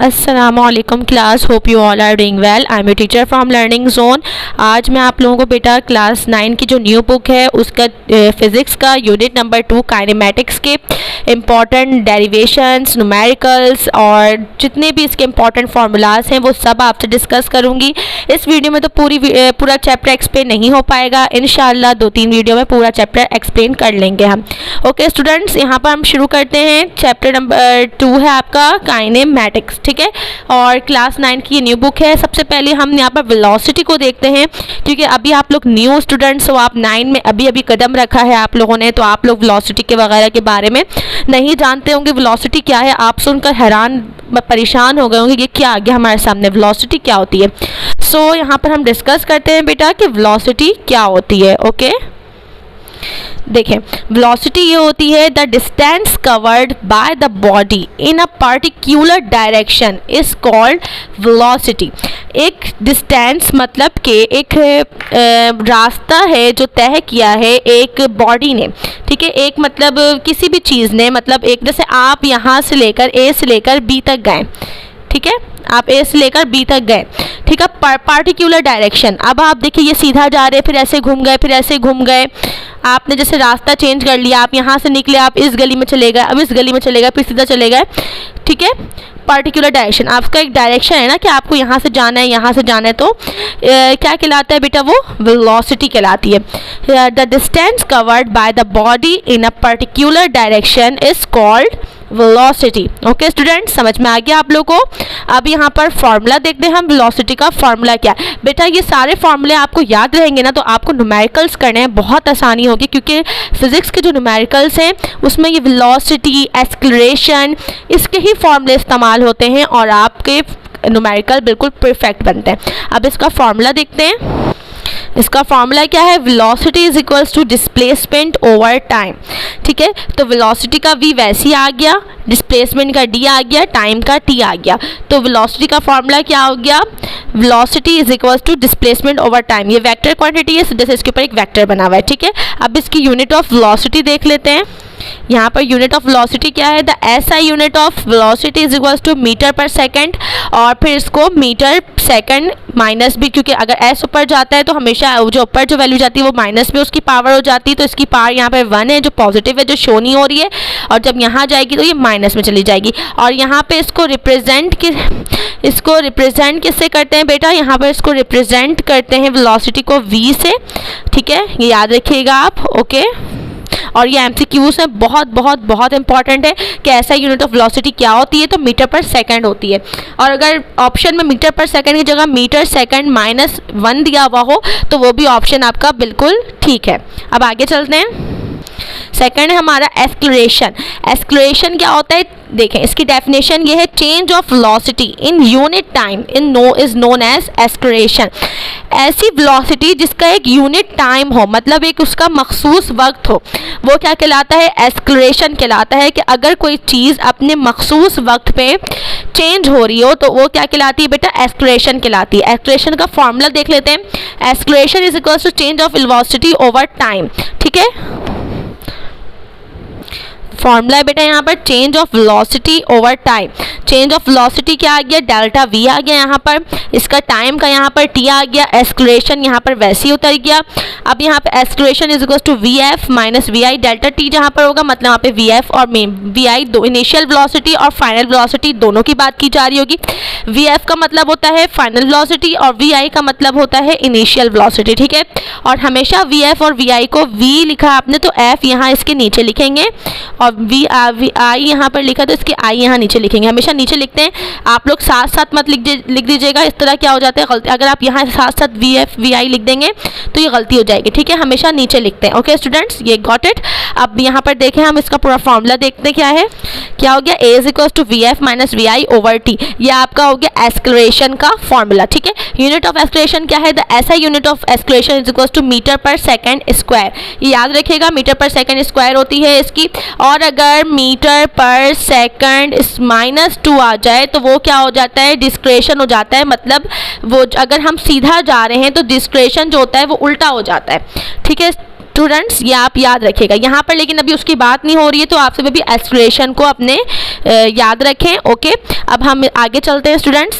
अस्सलामुअलैकुम class, hope you all are doing well. I am a teacher from learning zone. आज मैं आप लोगों को बेटा क्लास 9 की जो न्यू बुक है उसका फिज़िक्स का यूनिट नंबर 2 काइनेमेटिक्स के इम्पॉर्टेंट डेरिवेशंस, न्यूमेरिकल्स और जितने भी इसके इम्पॉर्टेंट फार्मूलाज हैं वो सब आपसे डिस्कस करूँगी। इस वीडियो में तो पूरा चैप्टर एक्सप्लेन नहीं हो पाएगा, इंशाल्लाह 2-3 वीडियो में पूरा चैप्टर एक्सप्लेन कर लेंगे हम। ओके स्टूडेंट्स, यहाँ पर हम शुरू करते हैं। चैप्टर नंबर 2 है आपका काइनेमेटिक्स, ठीक है, और क्लास 9 की ये न्यू बुक है। सबसे पहले हम यहाँ पर वेलोसिटी को देखते हैं, क्योंकि अभी आप लोग न्यू स्टूडेंट्स हो, आप 9 में अभी कदम रखा है आप लोगों ने, तो आप लोग वेलोसिटी के वगैरह के बारे में नहीं जानते होंगे। वेलोसिटी क्या है आप सुनकर हैरान परेशान हो गए होंगे, ये क्या आ गया हमारे सामने, वेलोसिटी क्या होती है। सो यहाँ पर हम डिस्कस करते हैं बेटा कि वेलोसिटी क्या होती है। ओके देखें, वेलोसिटी ये होती है the distance covered by the body in a particular direction is called velocity. एक डिस्टेंस मतलब कि एक रास्ता है जो तय किया है एक बॉडी ने, ठीक है, एक मतलब किसी भी चीज़ ने, मतलब एक जैसे आप यहाँ से लेकर ए से लेकर बी तक गए, ठीक है, आप ए से लेकर बी तक गए, ठीक है, पार्टिकुलर डायरेक्शन। अब आप देखिए ये सीधा जा रहे, फिर ऐसे घूम गए, फिर ऐसे घूम गए, आपने जैसे रास्ता चेंज कर लिया, आप यहाँ से निकले, आप इस गली में चले गए, अब इस गली में चले गए, फिर सीधा चले गए, ठीक है, पार्टिकुलर डायरेक्शन। आपका एक डायरेक्शन है ना कि आपको यहाँ से जाना है, यहाँ से जाना है, तो क्या कहलाता है बेटा, वो वेलोसिटी कहलाती है। The distance covered by the body in a particular direction is called velocity. Okay student, समझ में आ गया आप लोगों को। अब यहाँ पर फॉर्मूला देखते हैं हम, वेलोसिटी का फॉर्मूला क्या है। बेटा ये सारे फॉर्मूले आपको याद रहेंगे ना, तो आपको न्यूमेरिकल्स करने में बहुत आसानी होगी, क्योंकि फिजिक्स के जो न्यूमेरिकल्स हैं उसमें ये वेलोसिटी, एक्सेलरेशन, इसके ही फॉर्मूले इस्तेमाल होते हैं और आपके न्यूमेरिकल बिल्कुल परफेक्ट बनते हैं। अब इसका फॉर्मूला देखते हैं। इसका फॉर्मूला क्या है, velocity is equals to displacement over time, ठीक है। तो वेलोसिटी का v वैसे ही आ गया, डिस्प्लेसमेंट का d आ गया, टाइम का t आ गया। तो वेलोसिटी का फॉर्मूला क्या हो गया, velocity is equals to displacement over time. ये वेक्टर क्वांटिटी है, जैसे इसके ऊपर एक वेक्टर बना हुआ है, ठीक है। अब इसकी यूनिट ऑफ वेलोसिटी देख लेते हैं। यहाँ पर यूनिट ऑफ वेलोसिटी क्या है, the SI unit of velocity is equals to metre per second, और फिर इसको मीटर सेकंड माइनस भी, क्योंकि अगर S ऊपर जाता है तो हमेशा जो ऊपर जो वैल्यू जाती है वो माइनस में उसकी पावर हो जाती है, तो इसकी पावर यहाँ पर 1 है जो पॉजिटिव है, जो शो नहीं हो रही है, और जब यहाँ जाएगी तो ये माइनस में चली जाएगी। और यहाँ पे इसको रिप्रेजेंट किससे करते हैं बेटा, यहाँ पर इसको रिप्रेजेंट करते हैं वेलोसिटी को v से, ठीक है, ये याद रखिएगा आप। ओके, और ये MCQs में बहुत इंपॉर्टेंट है कि ऐसा यूनिट ऑफ वेलोसिटी क्या होती है, तो मीटर पर सेकंड होती है। और अगर ऑप्शन में मीटर पर सेकंड की जगह मीटर सेकंड -1 दिया हुआ हो तो वो भी ऑप्शन आपका बिल्कुल ठीक है। अब आगे चलते हैं। सेकंड है हमारा एक्सेलरेशन। एक्सेलरेशन क्या होता है, देखें इसकी डेफिनेशन ये है, change of velocity in unit time is known as acceleration. ऐसी वेलोसिटी जिसका एक यूनिट टाइम हो, मतलब एक उसका मखसूस वक्त हो, वो क्या कहलाता है, एक्सेलरेशन कहलाता है। कि अगर कोई चीज़ अपने मखसूस वक्त पे चेंज हो रही हो तो वो क्या कहलाती है बेटा, एक्सेलरेशन कहलाती है। एक्सेलरेशन का फॉर्मूला देख लेते हैं। Acceleration is equals to change of velocity over time, ठीक है। फॉर्मूला है बेटा यहाँ पर change of velocity over time. Change of velocity क्या आ गया, डेल्टा v आ गया यहाँ पर, इसका टाइम का यहाँ पर t आ गया, एक्सेलरेशन यहाँ पर वैसे ही उतर गया। अब यहाँ पे acceleration is equals to vf minus vi, delta t जहाँ पर होगा मतलब यहाँ पे vf और vi दो इनिशियल वेलोसिटी और फाइनल वेलोसिटी दोनों की बात की जा रही होगी। vf का मतलब होता है फाइनल वेलोसिटी और vi का मतलब होता है इनिशियल वेलोसिटी, ठीक है। और हमेशा vf और vi को v लिखा आपने तो f यहाँ इसके नीचे लिखेंगे, और I यहाँ पर लिखा तो इसके I यहाँ नीचे लिखेंगे। हमेशा नीचे लिखते हैं आप लोग, साथ साथ मत लिख दीजिएगा, इस तरह क्या हो जाता है गलती, अगर आप यहाँ साथ साथ VF VI लिख देंगे तो ये गलती हो जाएगी, ठीक है। हमेशा नीचे लिखते हैं। ओके स्टूडेंट्स, ये गॉट इट। अब यहाँ पर देखें हम इसका पूरा फॉर्मूला देखते हैं, क्या है, क्या हो गया, A is equals to VF minus VI over T। ये आपका हो गया एक्सेलरेशन का फॉर्मूला, ठीक है। यूनिट ऑफ एक्सेलरेशन क्या है, the SI unit of acceleration is equals to metre per second square. ये याद रखिएगा, मीटर पर सेकंड स्क्वायर होती है इसकी। और अगर मीटर पर सेकंड -2 आ जाए तो वो क्या हो जाता है, डिस्क्रेशन हो जाता है। मतलब वो अगर हम सीधा जा रहे हैं तो डिस्क्रेशन जो होता है वो उल्टा हो जाता है, ठीक है। स्टूडेंट्स ये आप याद रखिएगा यहाँ पर, लेकिन अभी उसकी बात नहीं हो रही है, तो आप सभी भी एक्सेलरेशन को अपने याद रखें। ओके, अब हम आगे चलते हैं स्टूडेंट्स।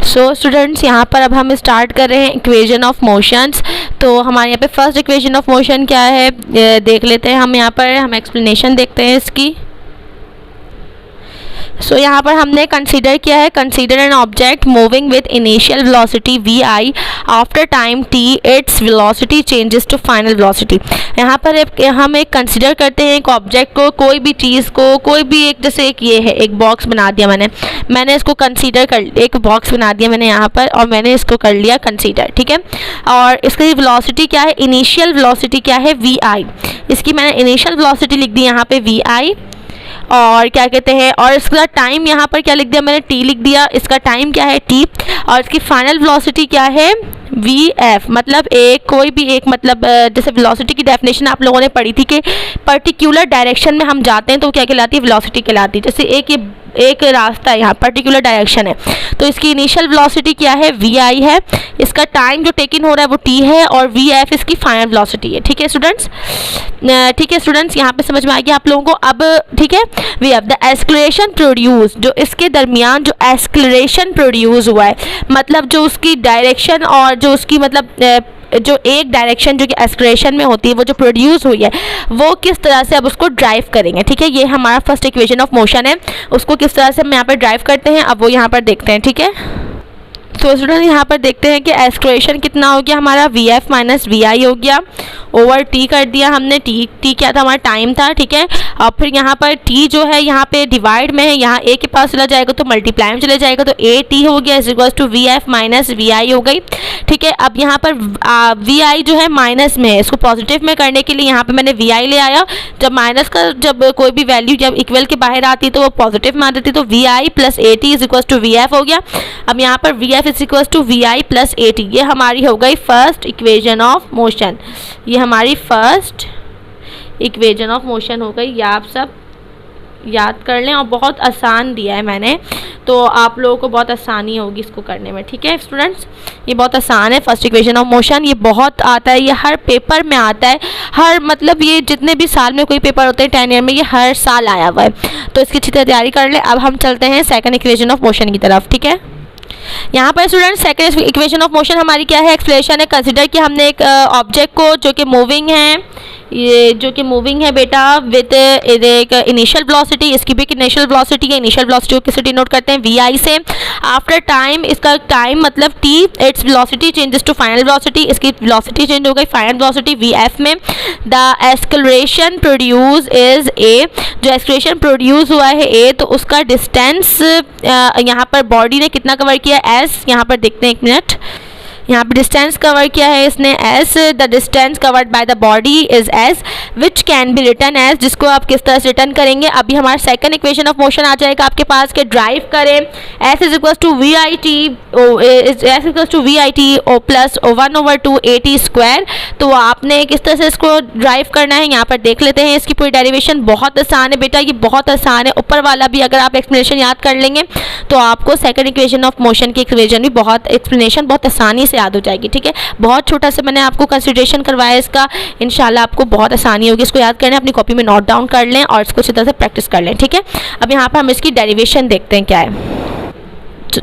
सो स्टूडेंट्स यहाँ पर अब हम स्टार्ट कर रहे हैं इक्वेशन ऑफ मोशंस। तो हमारे यहाँ पे फर्स्ट इक्वेशन ऑफ मोशन क्या है देख लेते हैं। हम यहाँ पर हम एक्सप्लेनेशन देखते हैं इसकी। सो यहाँ पर हमने कंसीडर किया है, consider an object moving with initial velocity v i, after time t its velocity changes to final velocity. यहाँ पर हम एक कंसीडर करते हैं एक ऑब्जेक्ट को, कोई भी चीज़ को, कोई भी एक, जैसे एक ये है एक बॉक्स बना दिया मैंने इसको कंसीडर कर, एक बॉक्स बना दिया मैंने यहाँ पर और मैंने इसको कर लिया कंसीडर, ठीक है। और इसकी वेलोसिटी क्या है, इनिशियल वेलोसिटी क्या है वी आई, इसकी मैंने इनिशियल वेलोसिटी लिख दी यहाँ पे वी आई, और क्या कहते हैं, और इसका टाइम यहाँ पर क्या लिख दिया मैंने, टी लिख दिया, इसका टाइम क्या है टी, और इसकी फाइनल वेलोसिटी क्या है वी एफ। मतलब एक कोई भी एक, मतलब जैसे वेलोसिटी की डेफिनेशन आप लोगों ने पढ़ी थी कि पर्टिकुलर डायरेक्शन में हम जाते हैं तो क्या कहलाती है, वेलोसिटी कहलाती है। जैसे एक रास्ता है यहाँ, पर्टिकुलर डायरेक्शन है, तो इसकी इनिशियल वेलोसिटी क्या है वी आई है, इसका टाइम जो टेकन हो रहा है वो टी है, और वी एफ इसकी फाइनल वेलोसिटी है। ठीक है स्टूडेंट्स, ठीक है स्टूडेंट्स, यहाँ पे समझ में आ गया आप लोगों को। अब ठीक है, we have the acceleration produce, जो इसके दरमियान जो एक्सेलरेशन प्रोड्यूस हुआ है, मतलब जो उसकी डायरेक्शन और जो उसकी मतलब जो एक डायरेक्शन जो कि एक्सेलरेशन में होती है वो जो प्रोड्यूस हुई है वो किस तरह से अब उसको ड्राइव करेंगे। ठीक है, ये हमारा फर्स्ट इक्वेशन ऑफ मोशन है, उसको किस तरह से हम यहाँ पर ड्राइव करते हैं अब वो यहाँ पर देखते हैं। ठीक है, तो स्टूडेंट यहाँ पर देखते हैं कि एक्सेलरेशन कितना हो गया हमारा, we f minus v i हो गया, ओवर टी कर दिया हमने, टी क्या था हमारा टाइम था। ठीक है, और फिर यहाँ पर टी जो है यहाँ पे डिवाइड में है, यहाँ ए के पास चला जाएगा तो मल्टीप्लाई में चले जाएगा, तो ए टी हो गया is equals to v f minus v i हो गई। ठीक है, अब यहाँ पर वी आई जो है माइनस में है, इसको पॉजिटिव में करने के लिए यहाँ पे मैंने वी आई ले आया। जब माइनस का जब कोई भी वैल्यू जब इक्वल के बाहर आती है तो वो पॉजिटिव में आ जाती है, तो v i plus a t is equals to v f हो गया। अब यहाँ पर v f is equals to v i plus a t, ये हमारी हो गई फर्स्ट इक्वेशन ऑफ मोशन, ये हमारी फर्स्ट इक्वेशन ऑफ मोशन हो गई। ये आप सब याद कर लें, और बहुत आसान दिया है मैंने, तो आप लोगों को बहुत आसानी होगी इसको करने में। ठीक है स्टूडेंट्स, ये बहुत आसान है फर्स्ट इक्वेशन ऑफ मोशन, ये बहुत आता है, ये हर पेपर में आता है, हर मतलब ये जितने भी साल में कोई पेपर होते हैं 10 ईयर में ये हर साल आया हुआ है, तो इसकी अच्छी तरह तैयारी कर लें। अब हम चलते हैं सेकंड इक्वेशन ऑफ मोशन की तरफ। ठीक है, यहाँ पर student second equation of motion हमारी क्या है, एक्सप्लेनेशन है। कंसिडर कि हमने एक ऑब्जेक्ट को जो कि मूविंग है, ये जो कि मूविंग है बेटा विद एक इनिशियल वेलोसिटी, इसकी भी इनिशियल वेलोसिटी है, इनिशियल वेलोसिटी को किससे डिनोट करते हैं वी आई से। आफ्टर टाइम, इसका टाइम मतलब t, its velocity changes to final velocity, इसकी वेलोसिटी चेंज हो गई फाइनल वेलोसिटी वी एफ में। The acceleration produce is a, जो एक्सेलरेशन प्रोड्यूस हुआ है ए, तो उसका डिस्टेंस यहाँ पर बॉडी ने कितना कवर किया एस, यहाँ पर देखते हैं एक मिनट, यहाँ पे डिस्टेंस कवर किया है इसने s, the distance covered by the body is s which can be written s, जिसको आप किस तरह से रिटर्न करेंगे। अभी हमारा सेकंड इक्वेशन ऑफ मोशन आ जाएगा आपके पास के ड्राइव करें s is equals to v i t, s equals to v i t ओ प्लस 1/2 ए टी स्क्वायर। तो आपने किस तरह से इसको ड्राइव करना है यहाँ पर देख लेते हैं। इसकी पूरी डेरिवेशन बहुत आसान है बेटा, ये बहुत आसान है, ऊपर वाला भी अगर आप एक्सप्लेनेशन याद कर लेंगे तो आपको सेकंड इक्वेशन ऑफ मोशन की इक्वेशन भी बहुत एक्सप्लेनेशन बहुत आसानी से याद हो जाएगी। ठीक है, बहुत छोटा सा मैंने आपको कंसिडरेशन करवाया इसका, इंशाल्लाह आपको बहुत आसानी होगी इसको याद करने, अपनी कॉपी में नोट डाउन कर लें और इसको अच्छी तरह से प्रैक्टिस कर लें। ठीक है, अब यहाँ पर हम इसकी डेरिवेशन देखते हैं क्या है।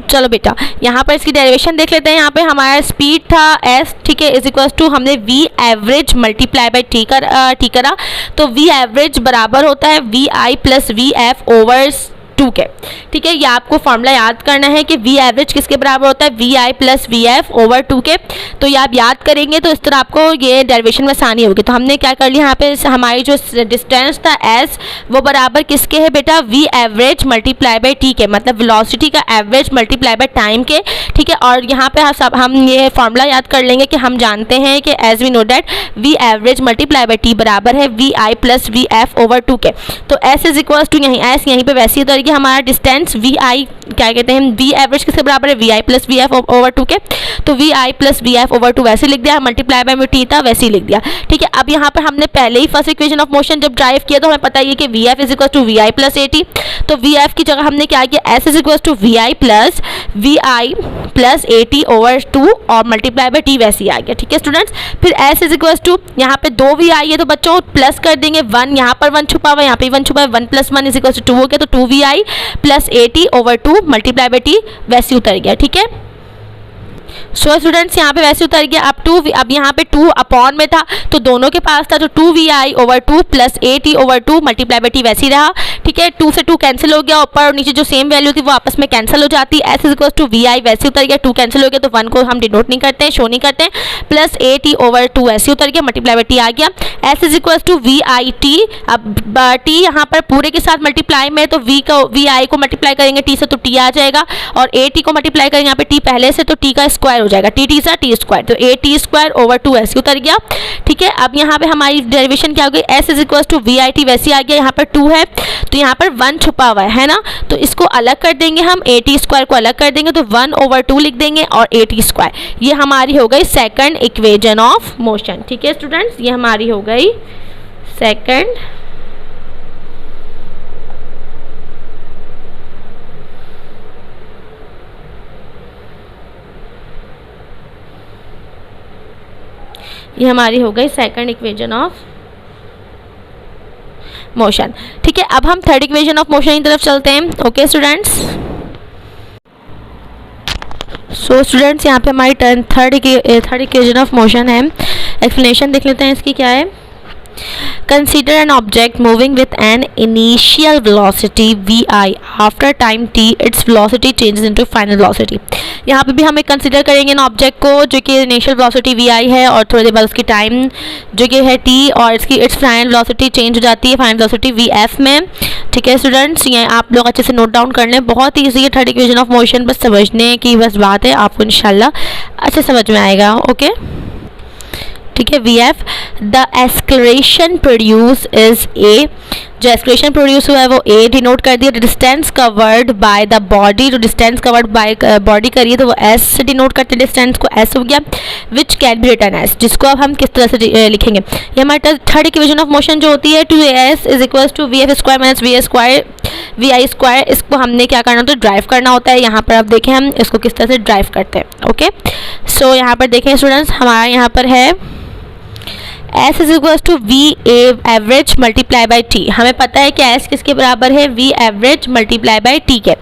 चलो बेटा यहाँ पर इसकी डेरिवेशन देख लेते हैं। यहाँ पे हमारा स्पीड था एस, ठीक है, इज इक्वल्स टू हमने v average multiply by t करा, तो वी एवरेज बराबर होता है v i plus v f over 2 के। ठीक है, ये आपको फॉर्मूला याद करना है कि वी एवरेज किसके बराबर होता है v i plus v f over 2 के। तो ये आप याद करेंगे तो इस तरह आपको ये डेरिवेशन में आसानी होगी। तो हमने क्या कर लिया यहाँ पे, हमारी जो डिस्टेंस था एस वो बराबर किसके है बेटा v average multiply by t के, मतलब वेलोसिटी का एवरेज मल्टीप्लाई बाई टाइम के। ठीक है, और यहाँ पे हम ये फॉर्मूला याद कर लेंगे कि हम जानते हैं कि as we know that v average multiply by t बराबर है v i plus v f over 2 के। तो एस इज इक्वल्स टू यहीं एस यहीं पे वैसी तरह गया हमारा डिस्टेंस वी आई, क्या कहते हैं वी एवरेज किसके बराबर है, v i plus v f over 2 के, तो v i plus v f over 2 वैसे लिख दिया, मल्टीप्लाई बाय टी था वैसे ही लिख दिया, ठीक है। अब यहाँ पर हमने पहले ही फर्स्ट इक्वेशन ऑफ मोशन जब ड्राइव किया तो हमें पता ही है कि v f is equal to v i plus a t, तो वी एफ की जगह हमने क्या किया, s is equal to v i plus a t over 2 और मल्टीप्लाई बाय टी वैसे ही आ गया, ठीक है स्टूडेंट्स। फिर एस इज इक्वल टू, यहाँ पे 2 वी आई है तो बच्चों प्लस कर देंगे 1, यहाँ पर 1 छुपा हुआ है, यहाँ पे 1 छुपा है, 1 प्लस 1 इज इक्वल टू 2 हो गया, तो 2 v i plus a t over 2 multiply by t वैसे उतर गया, ठीक है। सो स्टूडेंट्स यहाँ पे वैसे उतर गया। अब यहाँ पे 2 अपॉन में था तो दोनों के पास था, तो 2 v i over 2 plus a t over 2 multiply by t वैसे ही रहा, ठीक है। 2 से 2 कैंसिल हो गया, ऊपर और नीचे जो सेम वैल्यू थी वो आपस में कैंसिल हो जाती है। S is equal to v i वैसे उतर गया, 2 कैंसिल हो गया तो 1 को हम डिनोट नहीं करते हैं, शो नहीं करते हैं, प्लस ए टी ओवर 2 ऐसे उतर गया, मल्टीप्लाई बाय टी आ गया। S is equal to v i t, अब टी यहाँ पर पूरे के साथ मल्टीप्लाई में, तो वी आई को मल्टीप्लाई करेंगे टी से तो टी आ जाएगा, और ए टी को मल्टीप्लाई करेंगे यहाँ पे टी पहले से तो टी का स्क्वायर हो जाएगा, टी टी सा टी स्क्वायर, तो ए टी स्क्वायर ओवर 2 ऐसे उतर गया, ठीक है। अब यहाँ पे हमारी डेरिवेशन क्या हो गई, s is equal to v i t वैसे आ गया, यहाँ पर 2 है तो यहाँ पर 1 छुपा हुआ है ना, तो इसको अलग कर देंगे हम, ए टी स्क्वायर को अलग कर देंगे तो 1 ओवर 2 लिख देंगे और ए टी स्क्वायर, ये हमारी हो गई सेकंड इक्वेशन ऑफ मोशन, ठीक है स्टूडेंट्स, ये हमारी हो गई second second equation of motion, ठीक है। अब हम थर्ड इक्वेशन ऑफ मोशन की तरफ चलते हैं, ओके स्टूडेंट्स। सो स्टूडेंट्स यहाँ पे हमारी थर्ड इक्वेशन ऑफ मोशन है, एक्सप्लेनेशन देख लेते हैं इसकी क्या है। Consider an object moving with an initial velocity vi. After time t, its velocity changes into final velocity. यहाँ पे भी हम एक कंसिडर करेंगे ना ऑब्जेक्ट को जो कि इनिशियल वेलोसिटी vi है और थोड़ी देर बाद उसकी टाइम जो कि है t और इसकी इट्स फाइनल वेलोसिटी चेंज हो जाती है फाइनल वेलोसिटी vf में, ठीक है स्टूडेंट्स। ये आप लोग अच्छे से नोट डाउन कर लें, बहुत ईजी है थर्ड इक्वेशन ऑफ मोशन, बस समझने की बस बात है, आपको इंशाल्लाह अच्छे समझ में आएगा, ओके ठीक है। vf the acceleration produce is a, जो एक्सलेरेशन प्रोड्यूस हुआ है वो a डिनोट कर दिया। Distance covered by the body, जो डिस्टेंस कवर्ड बाय बॉडी करिए तो वो s से डिनोट करते हैं, डिस्टेंस को s हो गया, विच कैन बी रिटर्न एस, जिसको अब हम किस तरह से लिखेंगे, ये हमारे थर्ड इक्वेशन ऑफ मोशन जो होती है 2as is equal to v f square minus v square v i square, इसको हमने क्या करना होता है, ड्राइव करना होता है। यहाँ पर अब देखें हम इसको किस तरह से ड्राइव करते हैं, ओके। सो यहाँ पर देखें स्टूडेंट्स, हमारा यहाँ पर है S is equal to v average multiply by t, हमें पता है कि S किसके बराबर है, v average multiply by t के,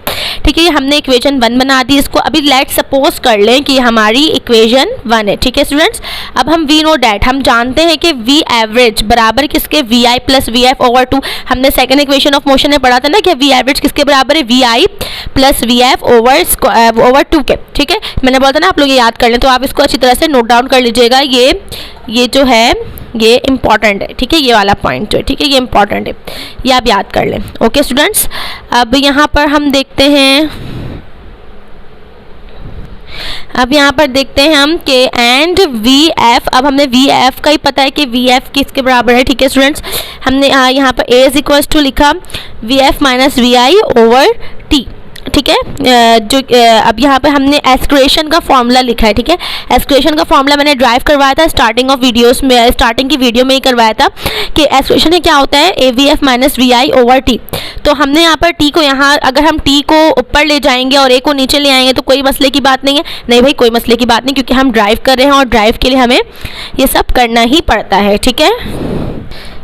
ठीक है। ये हमने इक्वेशन 1 बना दी, इसको अभी लेट सपोज कर लें कि हमारी इक्वेशन 1 है, ठीक है स्टूडेंट्स। अब हम वी नो डैट, हम जानते हैं कि वी एवरेज बराबर किसके, v i plus v f over 2, हमने सेकंड इक्वेशन ऑफ मोशन में पढ़ा था ना कि वी एवरेज किसके बराबर है, v i plus v f over 2 के, ठीक है। मैंने बोला था ना आप लोग ये याद कर लें, तो आप इसको अच्छी तरह से नोट डाउन कर लीजिएगा, ये जो है ये इंपॉर्टेंट है, ठीक है, ये वाला पॉइंट जो है, ठीक है, ये इंपॉर्टेंट है, ये आप याद कर लें, ओके स्टूडेंट्स। अब यहाँ पर हम देखते हैं, अब यहाँ पर देखते हैं हम कि एंड वी एफ, अब हमें वी एफ का ही पता है कि वी एफ किसके बराबर है, ठीक है स्टूडेंट्स। हमने यहाँ पर ए इज इक्वल टू लिखा v f minus v i over t, ठीक है। जो अब यहाँ पे हमने एक्सक्रेशन का फॉर्मूला लिखा है, ठीक है। एक्सक्रेशन का फॉर्मूला मैंने ड्राइव करवाया था स्टार्टिंग ऑफ वीडियोस में, स्टार्टिंग की वीडियो में ही करवाया था कि एक्सक्रेशन में क्या होता है, a v f minus v i over t. तो हमने यहाँ पर टी को, यहाँ अगर हम टी को ऊपर ले जाएंगे और ए को नीचे ले आएंगे तो कोई मसले की बात नहीं है, नहीं भाई कोई मसले की बात नहीं, क्योंकि हम ड्राइव कर रहे हैं और ड्राइव के लिए हमें ये सब करना ही पड़ता है, ठीक है।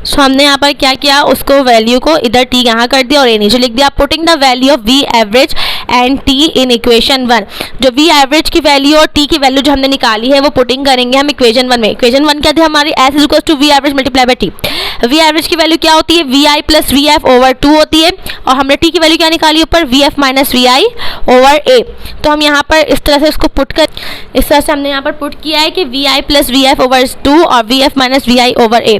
सो हमने यहाँ पर क्या किया, उसको वैल्यू को इधर टी यहाँ कर दिया और ए नीचे लिख दिया। Putting the value of v average and t in equation 1, जो वी एवरेज की वैल्यू और टी की वैल्यू जो हमने निकाली है वो पुटिंग करेंगे हम इक्वेशन 1 में। इक्वेशन 1 क्या थी हमारी, s is equal to v average multiply by t. V average की वैल्यू क्या होती है, v i plus v f over 2 होती है, और हमने टी की वैल्यू क्या निकाली ऊपर, v f minus v i over a. तो हम यहाँ पर इस तरह से इसको पुट कर, इस तरह से हमने यहाँ पर पुट किया है कि v i plus v f over 2 और v f minus v i over a.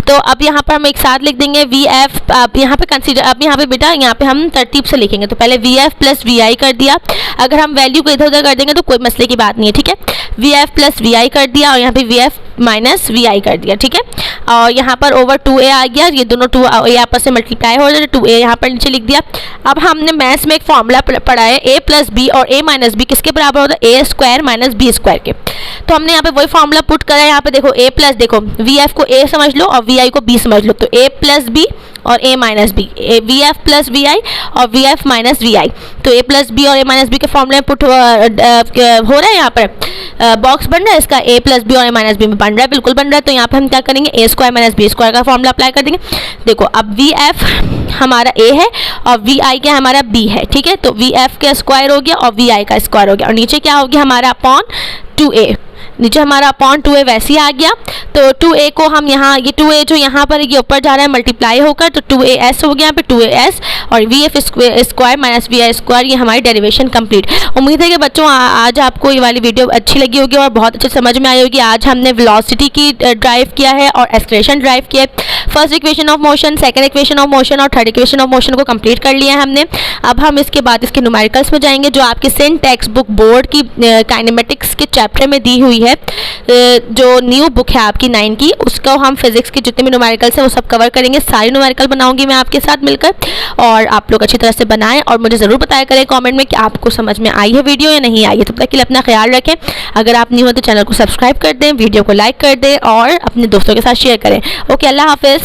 तो अब यहाँ पर हम एक साथ लिख देंगे वी एफ, अब यहाँ पे कंसीडर, अब यहाँ पे बेटा यहाँ पे हम तरतीब से लिखेंगे, तो पहले वी एफ प्लस वी आई कर दिया, अगर हम वैल्यू को इधर उधर कर देंगे तो कोई मसले की बात नहीं है, ठीक है। वी एफ प्लस वी आई कर दिया और यहाँ पे वी एफ माइनस वी आई कर दिया, ठीक है। और यहाँ पर ओवर 2a आ गया, ये दोनों 2a आपस में मल्टीप्लाई हो जाए, 2a यहाँ पर नीचे लिख दिया। अब हमने मैथ्स में एक फॉर्मूला पढ़ा है a प्लस बी और a माइनस बी किसके बराबर होता है, a square minus b square के। तो हमने यहाँ पे वही फॉर्मूला पुट करा है। यहाँ पे देखो a प्लस, देखो वी एफ को a समझ लो और वी आई को b समझ लो, तो a प्लस बी और a minus b, v f plus v i और v f minus v i. तो a प्लस बी और a माइनस बी के फॉर्मूले में पुट हो रहा है, यहाँ पर बॉक्स बन रहा है इसका, a प्लस बी और a माइनस बी में बन रहा है, बिल्कुल बन रहा है। तो यहाँ पे हम क्या करेंगे, a square minus b square का फॉर्मूला अप्लाई कर देंगे। देखो अब वी एफ हमारा a है और वी आई क्या हमारा b है, ठीक है। तो वी एफ का स्क्वायर हो गया और वी आई का स्क्वायर हो गया और नीचे क्या हो गया हमारा अपॉन 2a, नीचे हमारा अपॉन 2a वैसे ही आ गया। तो 2a को हम यहाँ, ये 2a जो यहाँ पर ये ऊपर जा रहा है मल्टीप्लाई होकर, तो 2as हो गया यहाँ पे 2as और v f square minus v i square, ये हमारी डेरिवेशन कंप्लीट। उम्मीद है कि बच्चों आज आपको ये वाली वीडियो अच्छी लगी होगी और बहुत अच्छे समझ में आई होगी। आज हमने वेलोसिटी की ड्राइव किया है और एक्सलेरेशन ड्राइव किया है। First equation of motion, second equation of motion और थर्ड इक्वेशन ऑफ मोशन को कंप्लीट कर लिया है हमने। अब हम इसके बाद इसके न्यूमेरिकल्स में जाएंगे जो आपके सेंट टेक्स्ट बुक बोर्ड की काइनेमेटिक्स के चैप्टर में दी हुई है। जो न्यू बुक है आपकी 9 की, उसको हम फिजिक्स के जितने भी न्यूमेरिकल्स हैं वो सब कवर करेंगे। सारे न्यूमेरिकल बनाऊंगी मैं आपके साथ मिलकर और आप लोग अच्छी तरह से बनाएं और मुझे ज़रूर बताया करें कमेंट में कि आपको समझ में आई है वीडियो या नहीं आई है। तब तक के लिए अपना ख्याल रखें। अगर आप न्यू हो तो चैनल को सब्सक्राइब कर दें, वीडियो को लाइक कर दें और अपने दोस्तों के साथ शेयर करें। ओके, अल्लाह हाफिज़।